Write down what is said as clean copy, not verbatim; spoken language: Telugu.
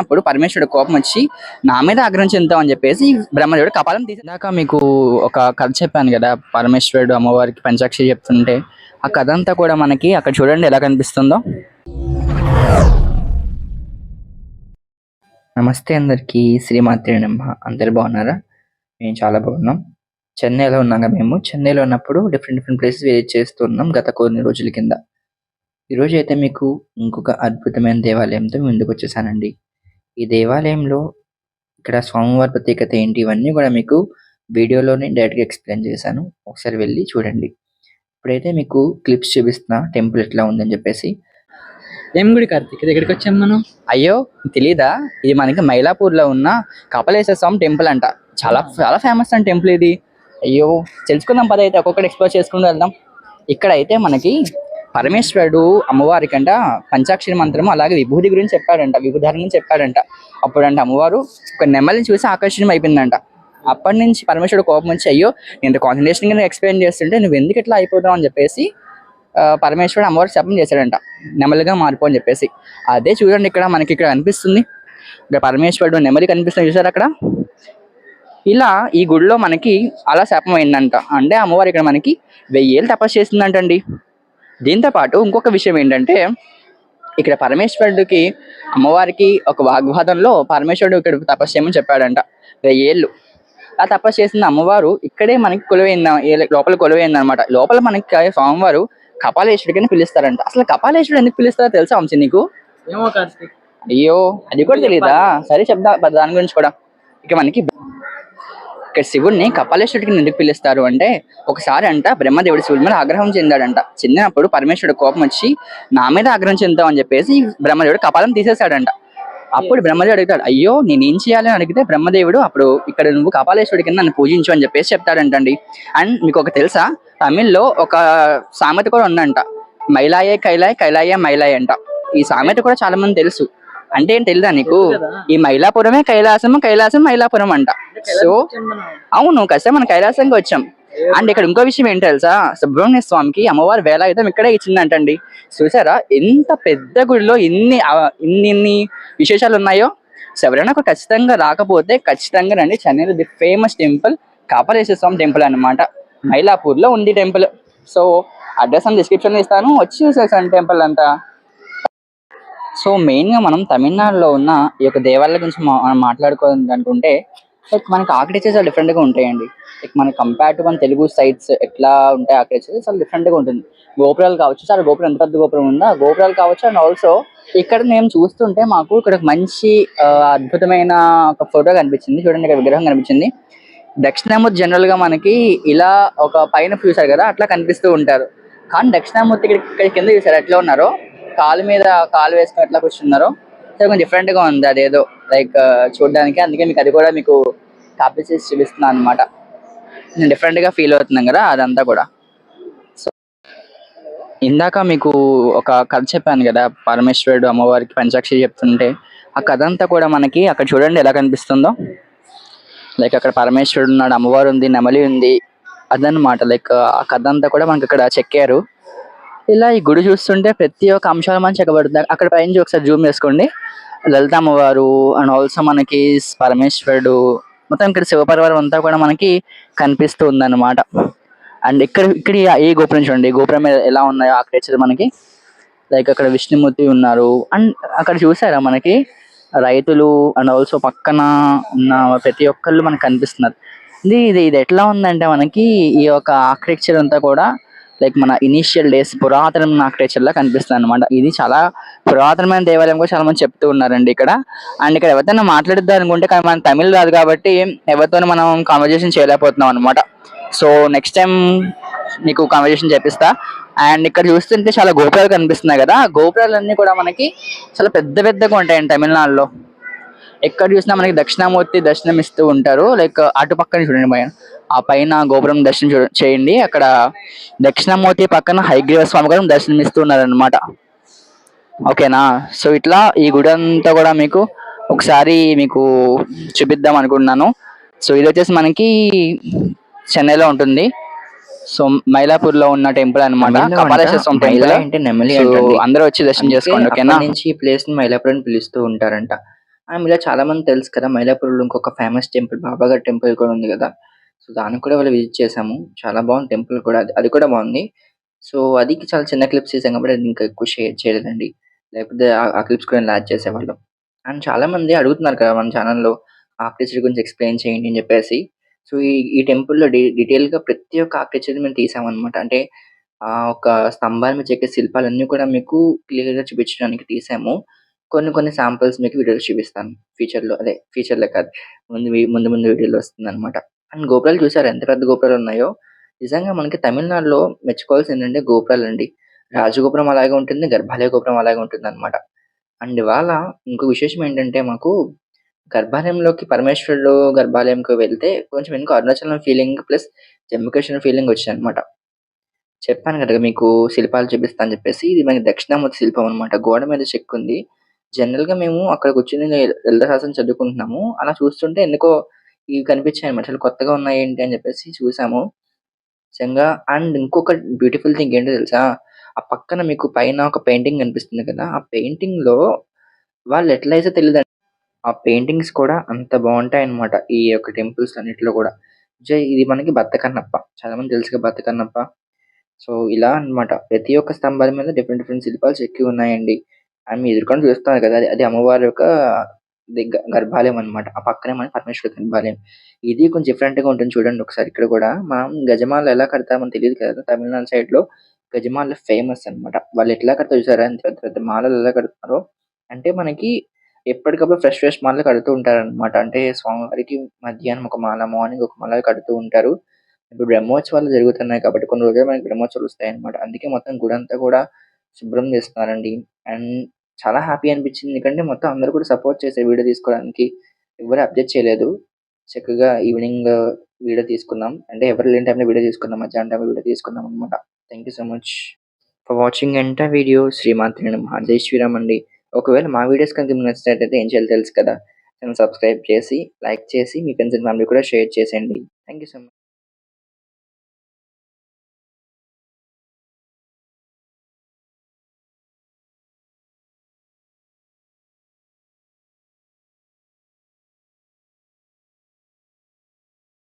అప్పుడు పరమేశ్వరుడు కోపం వచ్చి నా మీద ఆగ్రహం చెందుతాం అని చెప్పేసి బ్రహ్మదేవుడు కపాలం తీసాక మీకు ఒక కథ చెప్పాను కదా, పరమేశ్వరుడు అమ్మవారికి పంచాక్షరి చెప్తుంటే ఆ కథ అంతా కూడా మనకి అక్కడ చూడండి ఎలా కనిపిస్తుందో. నమస్తే అందరికి, శ్రీమాత్రే నమః. అందరు బాగున్నారా? మేము చాలా బాగున్నాం. చెన్నైలో ఉన్నాం కదా, మేము చెన్నైలో ఉన్నప్పుడు డిఫరెంట్ ప్లేసెస్ విజిట్ చేస్తున్నాం గత కొన్ని రోజుల కింద. ఈరోజు అయితే మీకు ఇంకొక అద్భుతమైన దేవాలయంతో ముందుకు వచ్చేసానండి. ఈ దేవాలయంలో ఇక్కడ స్వామివారి ప్రత్యేకత ఏంటి, ఇవన్నీ కూడా మీకు వీడియోలోనే డైరెక్ట్గా ఎక్స్ప్లెయిన్ చేశాను. ఒకసారి వెళ్ళి చూడండి. ఇప్పుడైతే మీకు క్లిప్స్ చూపిస్తున్నా టెంపుల్ ఎట్లా ఉందని చెప్పేసి. ఏం గుడి కార్తీక్, ఎక్కడికి వచ్చాం మనం? అయ్యో తెలీదా, ఇది మనకి మైలాపూర్లో ఉన్న కపిలేశ్వర స్వామి టెంపుల్ అంట. చాలా చాలా ఫేమస్ అంట టెంపుల్ ఇది. అయ్యో తెలుసుకుందాం పద, అయితే ఒక్కొక్కటి ఎక్స్ప్లోర్ చేసుకుంటూ వెళ్దాం. ఇక్కడ అయితే మనకి పరమేశ్వరుడు అమ్మవారి కంట పంచాక్షరి మంత్రము అలాగే విభూతి గురించి చెప్పాడంట, విభూధార గురించి చెప్పాడంట. అప్పుడంటే అమ్మవారు ఒక నెమలిని చూసి ఆకర్షణం అయిపోయిందంట. అప్పటి నుంచి పరమేశ్వరుడు కోపం వచ్చి, అయ్యో నేను కాన్సన్ట్రేషన్ గా ఎక్స్ప్లెయిన్ చేస్తుంటే నువ్వు ఎందుకు ఇట్లా అయిపోతావు అని చెప్పేసి పరమేశ్వరుడు అమ్మవారు శపం చేశాడంట, నెమలిగా మారిపో అని చెప్పేసి. అదే చూడండి ఇక్కడ మనకి ఇక్కడ కనిపిస్తుంది, ఇక్కడ పరమేశ్వరుడు నెమలి కనిపిస్తుంది చూసారు అక్కడ. ఇలా ఈ గుడిలో మనకి అలా శాపం అయిందంట. అంటే అమ్మవారు ఇక్కడ మనకి 1000 ఏళ్ళు తపస్సు చేసిందంటండి. దీంతో పాటు ఇంకొక విషయం ఏంటంటే, ఇక్కడ పరమేశ్వరుడికి అమ్మవారికి ఒక వాగ్వాదంలో పరమేశ్వరుడు ఇక్కడ తపస్సు చేయమని చెప్పాడంట 1000 ఏళ్ళు. ఆ తపస్సు చేసిన అమ్మవారు ఇక్కడే మనకి లోపల కొలువైంది అనమాట. లోపల మనకి స్వామివారు కపాలేశ్వరుడికి అని పిలుస్తారంట. అసలు కపాలేశ్వరుడు ఎందుకు పిలుస్తారో తెలుసా వంశీ నీకు? ఏమో కార్తీక్. అయ్యో అది కూడా తెలియదా? సరే చెప్దా దాని గురించి కూడా. ఇక మనకి ఇక్కడ శివుడిని కపాలేశ్వరుడికి ఎందుకు పిలుస్తారు అంటే, ఒకసారి అంట బ్రహ్మదేవుడు శివుడి మీద ఆగ్రహం చెందాడంట. చెందినప్పుడు పరమేశ్వరుడు కోపం వచ్చి నా మీద ఆగ్రహం చెందుతాం అని చెప్పేసి బ్రహ్మదేవుడు కపాలం తీసేశాడంట. అప్పుడు బ్రహ్మదేవుడు అడుగుతాడు, అయ్యో నేనేం చేయాలి అని అడిగితే బ్రహ్మదేవుడు అప్పుడు ఇక్కడ నువ్వు కపాలేశ్వరుడి కింద నన్ను పూజించు అని చెప్పేసి చెప్తాడంటండి. అండ్ మీకు ఒక తెలుసా, తమిళ్లో ఒక సామెత కూడా ఉందంట, మైలాయే కైలాయ్ కైలాయే మైలాయ్ అంట. ఈ సామెత కూడా చాలా మంది తెలుసు. అంటే ఏం తెలుదా నీకు? ఈ మైలాపురమే కైలాసం, కైలాసం మైలాపురం అంట. సో అవును కష్టం, మనం కైలాసంకి వచ్చాం. అండ్ ఇక్కడ ఇంకో విషయం ఏంటి తెలుసా, సుబ్రహ్మణ్య స్వామికి అమ్మవారి వేలాయుధం ఇక్కడే ఇచ్చిందంటండి. చూసారా ఎంత పెద్ద గుడిలో ఇన్ని విశేషాలు ఉన్నాయో. సో ఎవరైనా ఖచ్చితంగా రాకపోతే ఖచ్చితంగా రండి. చెన్నైలో the famous temple Kapaleshwara Swamy temple అనమాట. మైలాపూర్ లో ఉంది టెంపుల్. సో అడ్రస్ అని డిస్క్రిప్షన్ ఇస్తాను, వచ్చి చూసేసాను టెంపుల్ అంతా. సో మెయిన్గా మనం తమిళనాడులో ఉన్న ఈ యొక్క దేవాలయాల గురించి మనం మాట్లాడుకోవాలనుకుంటే, లైక్ మనకి ఆర్కిటెక్చర్స్ చాలా డిఫరెంట్గా ఉంటాయండి. లైక్ మనకి కంపేర్ టు మన తెలుగు సైడ్స్ ఎట్లా ఉంటాయి ఆర్కిటెక్చర్స్ చాలా డిఫరెంట్గా ఉంటుంది. గోపురాలు కావచ్చు, చాలా గోపురం ఎంత పెద్ద గోపురం ఉందా, గోపురాలు కావచ్చు. అండ్ ఆల్సో ఇక్కడ మేము చూస్తుంటే మాకు ఇక్కడ ఒక మంచి అద్భుతమైన ఒక ఫోటో కనిపించింది. చూడండి ఇక్కడ విగ్రహం కనిపించింది. దక్షిణామూర్తి జనరల్ గా మనకి ఇలా ఒక పైన చూసారు కదా అట్లా కనిపిస్తూ ఉంటారు. కానీ దక్షిణామూర్తి ఇక్కడ కింద చూసారు ఎట్లా ఉన్నారో, కాలు మీద కాలు వేసుకుని ఎట్లా కూర్చున్నారో. సో కొంచెం డిఫరెంట్ గా ఉంది అదేదో లైక్ చూడడానికి. అందుకే మీకు అది కూడా మీకు కాపీ చేసి చూపిస్తున్నాను అనమాట. నేను డిఫరెంట్ గా ఫీల్ అవుతున్నాం కదా అదంతా కూడా. సో ఇందాక మీకు ఒక కథ చెప్పాను కదా, పరమేశ్వరుడు అమ్మవారికి పంచాక్షరి చెప్తుంటే ఆ కథ అంతా కూడా మనకి అక్కడ చూడండి ఎలా కనిపిస్తుందో. లైక్ అక్కడ పరమేశ్వరుడు ఉన్నాడు, అమ్మవారు ఉంది, నెమలి ఉంది, అదనమాట. లైక్ ఆ కథ అంతా కూడా మనకి ఇక్కడ చెక్కారు. ఇలా ఈ గుడి చూస్తుంటే ప్రతి ఒక్క అంశాలు మనం చెక్కబడుతుంది. అక్కడ పైన ఒకసారి జూమ్ చేసుకోండి, లలిత అమ్మవారు అండ్ ఆల్సో మనకి పరమేశ్వరుడు, మొత్తం ఇక్కడ శివపరివారం అంతా కూడా మనకి కనిపిస్తూ ఉందన్నమాట. అండ్ ఇక్కడ ఈ గోపురం చూడండి, గోపురం మీద ఎలా ఉన్నాయో ఆర్కిటెక్చర్ మనకి. లైక్ అక్కడ విష్ణుమూర్తి ఉన్నారు. అండ్ అక్కడ చూసారా మనకి రైతులు అండ్ ఆల్సో పక్కన ఉన్న ప్రతి ఒక్కళ్ళు మనకు కనిపిస్తున్నారు. ఇది ఎట్లా ఉందంటే మనకి ఈ యొక్క ఆర్కిటెక్చర్ అంతా కూడా లైక్ మన ఇనీషియల్ డేస్ పురాతనమైన ఆర్కిటెక్చర్ లా కనిపిస్తుంది అనమాట. ఇది చాలా పురాతనమైన దేవాలయం కూడా చాలా మంది చెప్తూ ఉన్నారండి ఇక్కడ. అండ్ ఇక్కడ ఎవరితోనో మాట్లాడిద్దాం అనుకుంటే కానీ మన తమిళ్ రాదు కాబట్టి ఎవరితోనూ మనం కాన్వర్జేషన్ చేయలేకపోతున్నాం అనమాట. సో నెక్స్ట్ టైం నీకు కాన్వర్జేషన్ చేపిస్తా. అండ్ ఇక్కడ చూస్తుంటే చాలా గోపురాలు కనిపిస్తున్నాయి కదా, గోపురాలన్నీ కూడా మనకి చాలా పెద్దగా ఉంటాయండి తమిళనాడులో. ఎక్కడ చూసినా మనకి దక్షిణామూర్తి దర్శనం ఇస్తూ ఉంటారు. లైక్ అటు పక్కన చూడండి పైన, ఆ పైన గోపురం దర్శనం చేయండి. అక్కడ దక్షిణామూర్తి పక్కన హయగ్రీవ స్వామి గారు దర్శనం ఇస్తూ ఉన్నారనమాట. ఓకేనా? సో ఇట్లా ఈ గుడి అంతా కూడా మీకు ఒకసారి మీకు చూపిద్దాం అనుకుంటున్నాను. సో ఇది వచ్చేసి మనకి చెన్నైలో ఉంటుంది. సో మైలాపూర్ లో ఉన్న టెంపుల్ అనమాట, కపాలేశ్వర స్వామి టెంపుల్. అంటే నెమలి అందరూ వచ్చి దర్శనం చేసుకోండి. ఓకేనా? నుంచి ఈ ప్లేస్ ని మైలాపూర్ అని పిలుస్తూ ఉంటారంట. మీలో చాలా మంది తెలుసు కదా! మైలాపూర్‌లో ఇంకొక ఫేమస్ టెంపుల్ బాబాగారి టెంపుల్ కూడా ఉంది గదా! సో, దానికి కూడా వెళ్ళి విజిట్ చేసాము. చాలా బాగుంది టెంపుల్ కూడా. అది అది కూడా బాగుంది. సో, అది చాలా చిన్న క్లిప్స్ తీసాం కాబట్టి అది ఇంకా ఎక్కువ షేర్ చేయలేదండి. లేకపోతే ఆ క్లిప్స్ కూడా యాడ్ చేసేవాళ్ళం. అండ్ చాలామంది అడుగుతున్నారు కదా! మన ఛానెల్‌లో ఆర్కిటెక్చర్ గురించి ఎక్స్‌ప్లెయిన్ చేయండి అని చెప్పేసి. సో, ఈ టెంపుల్‌లో డీటెయిల్‌గా ప్రతి ఒక్క ఆర్కిటెక్చర్‌ని మేము తీసామనమాట. అంటే ఒక స్తంభాల మీద చెక్కే శిల్పాలన్నీ కూడా మీకు క్లియర్‌గా చూపించడానికి తీసాము. కొన్ని కొన్ని శాంపిల్స్ మీకు వీడియోలో చూపిస్తాను. ఫ్యూచర్‌లో కాదు. ముందు ముందు వీడియోలో వస్తుందనమాట. అండ్ గోపురాలు చూసారా ఎంత పెద్ద గోపురాలున్నాయో? నిజంగా మనకి తమిళనాడులో మెచ్చుకోవాల్సిందేంటంటే గోపురాలండి. రాజగోపురం అలాగే ఉంటుంది. గర్భాలయ గోపురం అలాగే ఉంటుందనమాట. అండ్ ఇవాళ ఇంకో విశేషం ఏంటంటే మాకు గర్భాలయంలోకి పరమేశ్వరుడు గర్భాలయంకి వెళ్తే కొంచెం ఎందుకో Arunachalam feeling plus Jammu Kashmir feeling వచ్చిందనమాట. చెప్పాను కదా మీకు శిల్పాలు చూపిస్తా అని చెప్పేసి. ఇది మనకి దక్షిణామూర్తి శిల్పం అనమాట. గోడ మీద చెక్కుంది. జనరల్‌గా మేము అక్కడ కూర్చొని లలిత సహస్రం చదువుకుంటున్నాము. అలా చూస్తుంటే ఎందుకో ఇవి కనిపించాయన్నమాట. అసలు కొత్తగా ఉన్నాయేంటి అని చెప్పేసి చూసాము. నిజంగా అండ్ ఇంకొక బ్యూటిఫుల్ థింగ్ ఏంటో తెలుసా? ఆ పక్కన మీకు పైన ఒక పెయింటింగ్ కనిపిస్తుంది కదా! ఆ పెయింటింగ్‌లో వాళ్ళు ఎట్లా ఏసారో తెలీదండి. ఆ పెయింటింగ్స్ కూడా అంత బావుంటాయన్నమాట. ఈ యొక్క టెంపుల్స్ అన్నిట్లో కూడా. ఇది మనకి బత్త చాలా మందికి తెలుసుగా బత్త కన్నప్ప. సో, ఇలా అన్నమాట. ప్రతి ఒక్క స్తంభాల మీద డిఫరెంట్ డిఫరెంట్ శిల్పాలు చెక్కి ఉన్నాయండి. అండ్ మీ ఎదురుగానే చూస్తున్నారు కదా! అది అది అమ్మవారి యొక్క గర్భాలయం అన్నమాట. ఆ పక్కనే మనకి పరమేశ్వరి గర్భాలయం. ఇది కొంచెం డిఫరెంట్‌గా ఉంటుంది చూడండి ఒకసారి ఇక్కడ కూడా. మనం గజమాల ఎలా కడతామో తెలీదు కదా! తమిళనాడు సైడ్‌లో గజమాల ఫేమస్ అన్నమాట. వాళ్ళు ఎట్లా కడతారో చూసారా? ఎంత పెద్ద పెద్ద మాలలు ఎలా కడుతున్నారో. అంటే మనకి ఎప్పటికప్పుడు ఫ్రెష్ ఫ్రెష్ మాలలు కడుతూ ఉంటారన్నమాట. అంటే స్వామివారికి మధ్యాహ్నం ఒక మాల, మార్నింగ్ ఒక మాల కడుతూ ఉంటారు. ఇప్పుడు బ్రహ్మోత్సవాలు జరుగుతున్నాయి కాబట్టి కొన్ని రోజుల్లో మనకి బ్రహ్మోత్సవాలు వస్తాయన్నమాట. అందుకే మొత్తం గుడంతా కూడా శుభ్రం చేస్తున్నారండి. అండ్ చాలా హ్యాపీ అనిపించింది. ఎందుకంటే మొత్తం అందరూ కూడా సపోర్ట్ చేసారు వీడియో తీసుకోవడానికి. ఎవ్వరు అబ్జెక్ట్ చేయలేదు. చక్కగా ఈవినింగ్ వీడియో తీసుకున్నాం. అంటే ఎవరు లేని టైంలో వీడియో తీసుకున్నాం. మధ్యాహ్నం టైంలో వీడియో తీసుకున్నాం అన్నమాట. Thank you so much for watching entire video. శ్రీమాత్రే నమః. జై శ్రీరామ్ అండి. ఒకవేళ మా వీడియోస్ కనుక మీకు నచ్చినట్లయితే ఏం చేయాలో తెలుసు కదా! ఛానెల్ సబ్స్క్రైబ్ చేసి, లైక్ చేసి మీ ఫ్రెండ్స్ అండ్ ఫ్యామిలీ కూడా షేర్ చేసేయండి. Thank you so much.